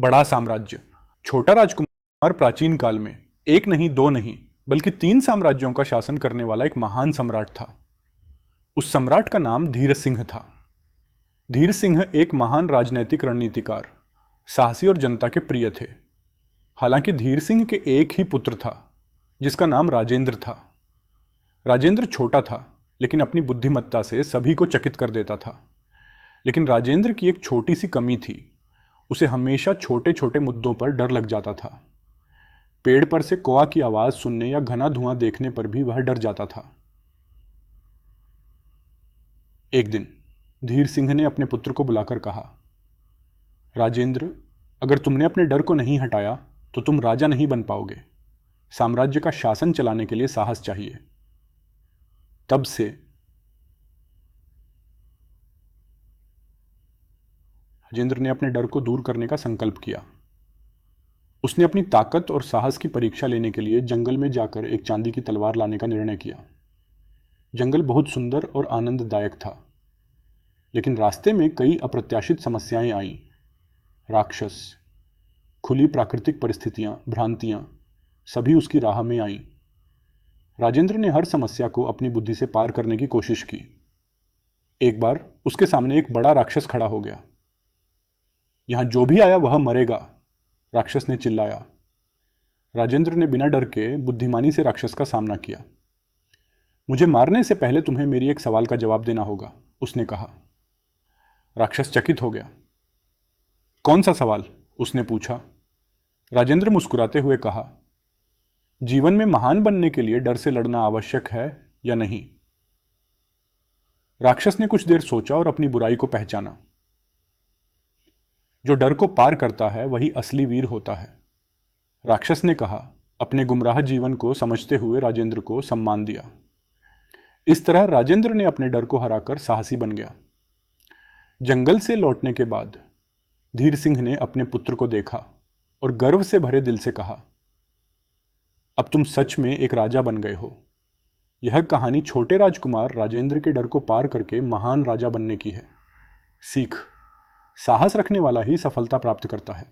बड़ा साम्राज्य। छोटा राजकुमार प्राचीन काल में एक नहीं, दो नहीं, बल्कि 3 साम्राज्यों का शासन करने वाला एक महान सम्राट था। उस सम्राट का नाम धीर सिंह था। धीर सिंह एक महान राजनैतिक रणनीतिकार, साहसी और जनता के प्रिय थे। हालांकि धीर सिंह के एक ही पुत्र था, जिसका नाम राजेंद्र था। राजेंद्र छोटा था, लेकिन अपनी बुद्धिमत्ता से सभी को चकित कर देता था। लेकिन राजेंद्र की एक छोटी सी कमी थी, उसे हमेशा छोटे छोटे मुद्दों पर डर लग जाता था। पेड़ पर से कौवा की आवाज सुनने या घना धुआं देखने पर भी वह डर जाता था। एक दिन धीर सिंह ने अपने पुत्र को बुलाकर कहा, राजेंद्र, अगर तुमने अपने डर को नहीं हटाया तो तुम राजा नहीं बन पाओगे। साम्राज्य का शासन चलाने के लिए साहस चाहिए। तब से राजेंद्र ने अपने डर को दूर करने का संकल्प किया। उसने अपनी ताकत और साहस की परीक्षा लेने के लिए जंगल में जाकर एक चांदी की तलवार लाने का निर्णय किया। जंगल बहुत सुंदर और आनंददायक था, लेकिन रास्ते में कई अप्रत्याशित समस्याएं आईं। राक्षस, खुली प्राकृतिक परिस्थितियां, भ्रांतियां, सभी उसकी राह में आईं। राजेंद्र ने हर समस्या को अपनी बुद्धि से पार करने की कोशिश की। एक बार उसके सामने एक बड़ा राक्षस खड़ा हो गया। यहां जो भी आया वह मरेगा, राक्षस ने चिल्लाया। राजेंद्र ने बिना डर के बुद्धिमानी से राक्षस का सामना किया। मुझे मारने से पहले तुम्हें मेरी एक सवाल का जवाब देना होगा, उसने कहा। राक्षस चकित हो गया। कौन सा सवाल? उसने पूछा। राजेंद्र मुस्कुराते हुए कहा, जीवन में महान बनने के लिए डर से लड़ना आवश्यक है या नहीं? राक्षस ने कुछ देर सोचा और अपनी बुराई को पहचाना। जो डर को पार करता है वही असली वीर होता है, राक्षस ने कहा, अपने गुमराह जीवन को समझते हुए राजेंद्र को सम्मान दिया। इस तरह राजेंद्र ने अपने डर को हराकर साहसी बन गया। जंगल से लौटने के बाद धीर सिंह ने अपने पुत्र को देखा और गर्व से भरे दिल से कहा, अब तुम सच में एक राजा बन गए हो। यह कहानी छोटे राजकुमार राजेंद्र के डर को पार करके महान राजा बनने की है। सीख, साहस रखने वाला ही सफलता प्राप्त करता है।